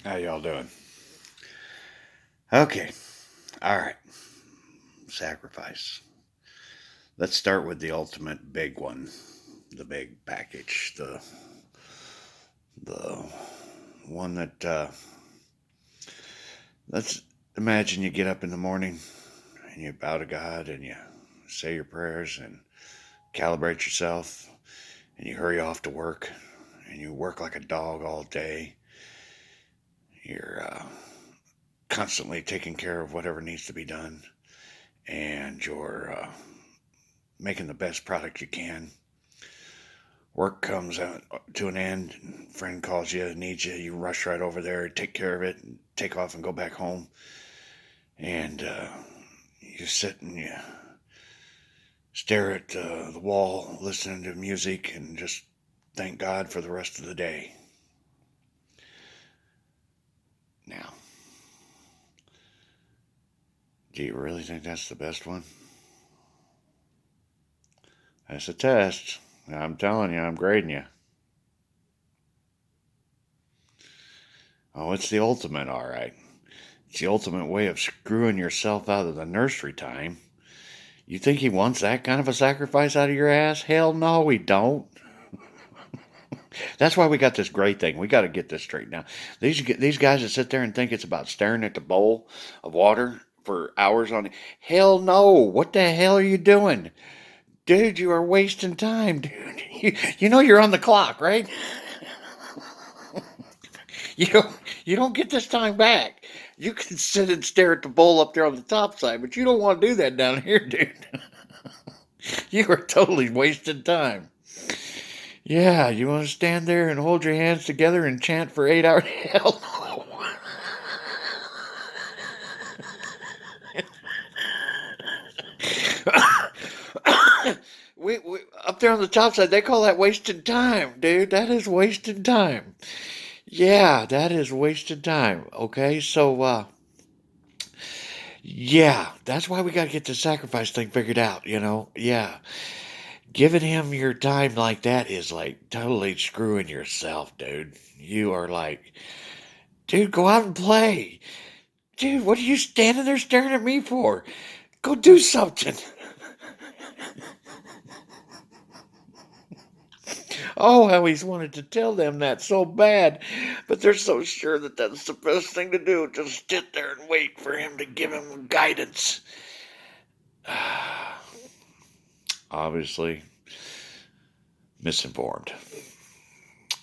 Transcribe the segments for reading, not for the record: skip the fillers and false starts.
How y'all doing? Okay. All right. Sacrifice. Let's start with the ultimate big one, the big package, the one that let's imagine you get up in the morning and you bow to God and you say your prayers and calibrate yourself and you hurry off to work and you work like a dog all day. You're constantly taking care of whatever needs to be done and you're making the best product you can. Work comes out to an end, friend calls you, needs you, you rush right over there, take care of it, take off and go back home. And you sit and you stare at the wall, listening to music, and just thank God for the rest of the day. Now, do you really think that's the best one? That's a test. I'm telling you, I'm grading you. Oh, it's the ultimate, all right. It's the ultimate way of screwing yourself out of the nursery time. You think he wants that kind of a sacrifice out of your ass? Hell no, he don't. That's why we got this great thing. We got to get this straight now. These guys that sit there and think it's about staring at the bowl of water for hours on it. Hell no. What the hell are you doing? Dude, you are wasting time, dude. You know you're on the clock, right? You don't, you don't get this time back. You can sit and stare at the bowl up there on the top side, but you don't want to do that down here, dude. You are totally wasting time. Yeah, you want to stand there and hold your hands together and chant for 8 hours? Hell no. We up there on the top side, they call that wasted time, dude. That is wasted time. Yeah, that is wasted time. Okay, so yeah, that's why we got to get the sacrifice thing figured out. Yeah, giving him your time like that is like totally screwing yourself, dude. You are like, dude, go out and play. Dude, what are you standing there staring at me for? Go do something. Oh, how he's wanted to tell them that so bad, but they're so sure that that's the best thing to do. Just sit there and wait for him to give him guidance. Obviously, misinformed.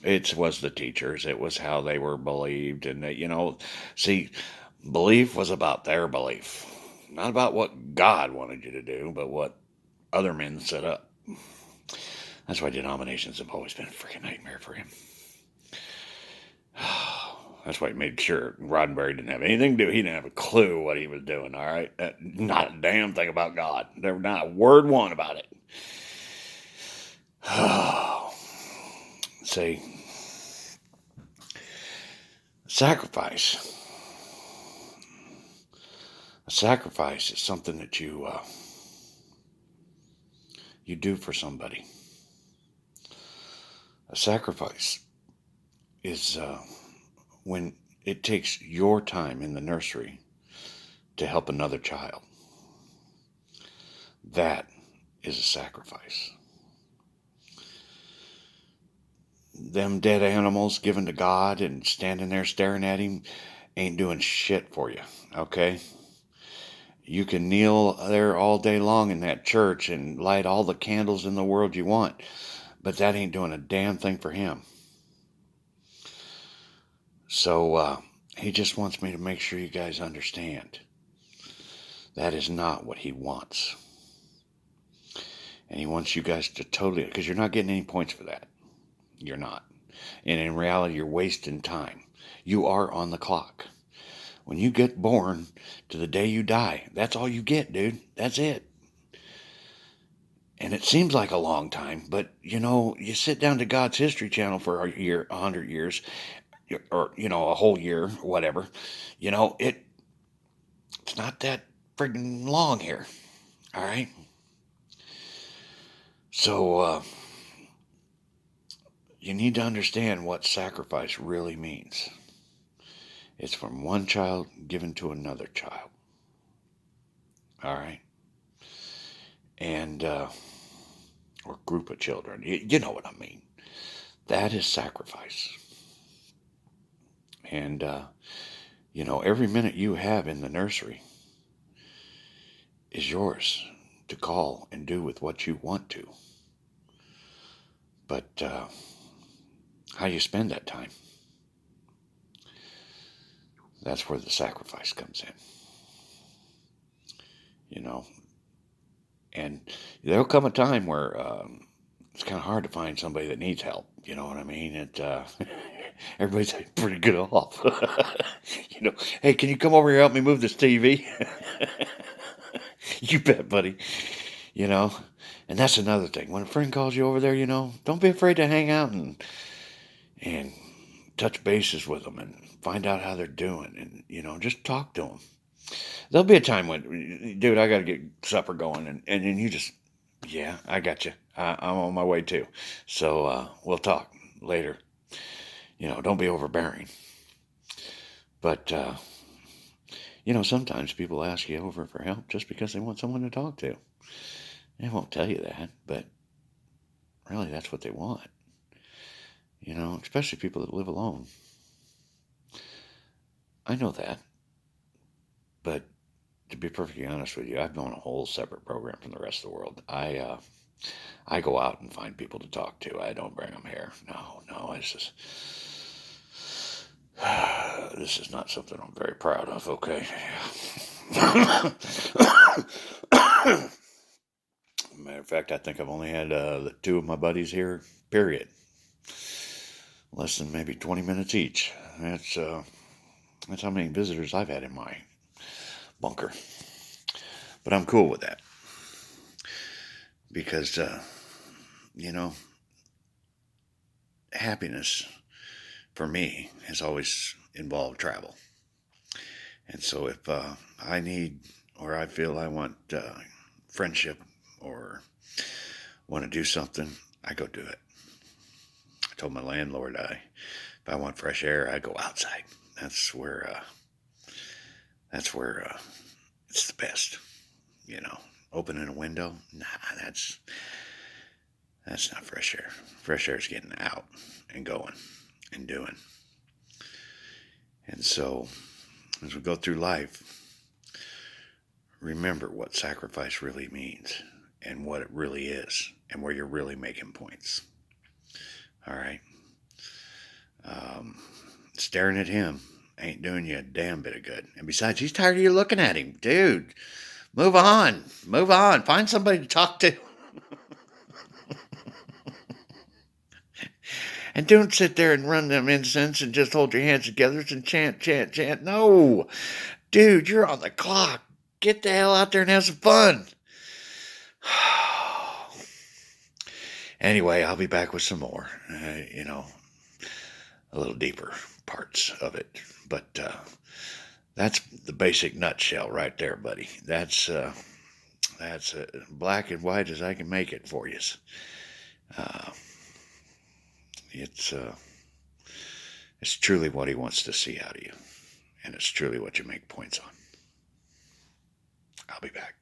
It was the teachers. It was how they were believed, and see, belief was about their belief, not about what God wanted you to do, but what other men set up. That's why denominations have always been a freaking nightmare for him. That's why he made sure Roddenberry didn't have anything to do. He didn't have a clue what he was doing, all right? Not a damn thing about God. There was not a word one about it. See, sacrifice. A sacrifice is something that you do for somebody. A sacrifice is when it takes your time in the nursery to help another child. That is a sacrifice. Them dead animals given to God and standing there staring at him ain't doing shit for you, okay? You can kneel there all day long in that church and light all the candles in the world you want, but that ain't doing a damn thing for him. So he just wants me to make sure you guys understand. That is not what he wants. And he wants you guys to totally, because you're not getting any points for that. You're not. And in reality, you're wasting time. You are on the clock. When you get born to the day you die, that's all you get, dude. That's it. And it seems like a long time, but you sit down to God's History Channel for a year, 100 years, or a whole year, whatever. It's not that friggin' long here. All right. So you need to understand what sacrifice really means. It's from one child given to another child. All right? And, or group of children. You know what I mean. That is sacrifice. And, every minute you have in the nursery is yours to call and do with what you want to. But how you spend that time, that's where the sacrifice comes in. And there'll come a time where it's kind of hard to find somebody that needs help. You know what I mean? Everybody's pretty good off. Hey, can you come over here and help me move this TV? You bet, buddy. And that's another thing. When a friend calls you over there, don't be afraid to hang out and touch bases with them and find out how they're doing, and just talk to them. There'll be a time when, dude, I got to get supper going, and then you just, yeah, I got you. I'm on my way too. So we'll talk later. Don't be overbearing. But sometimes people ask you over for help just because they want someone to talk to. They won't tell you that, but really that's what they want. Especially people that live alone. I know that. But to be perfectly honest with you, I've known a whole separate program from the rest of the world. I go out and find people to talk to. I don't bring them here. No, this is not something I'm very proud of, okay? Matter of fact, I think I've only had the two of my buddies here, period. Less than maybe 20 minutes each. That's how many visitors I've had in my bunker. But I'm cool with that. Because, happiness for me has always involved travel. And so if I need, or I feel I want friendship or want to do something, I go do it. I told my landlord if I want fresh air, I go outside. That's where it's the best. Opening a window, nah, that's not fresh air. Fresh air is getting out and going and doing. And so, as we go through life, remember what sacrifice really means and what it really is and where you're really making points. All right? Staring at him ain't doing you a damn bit of good. And besides, he's tired of you looking at him. Dude, move on. Find somebody to talk to. And don't sit there and run them incense and just hold your hands together and chant. No. Dude, you're on the clock. Get the hell out there and have some fun. Anyway, I'll be back with some more, a little deeper parts of it. But that's the basic nutshell right there, buddy. That's black and white as I can make it for you. It's truly what he wants to see out of you, and it's truly what you make points on. I'll be back.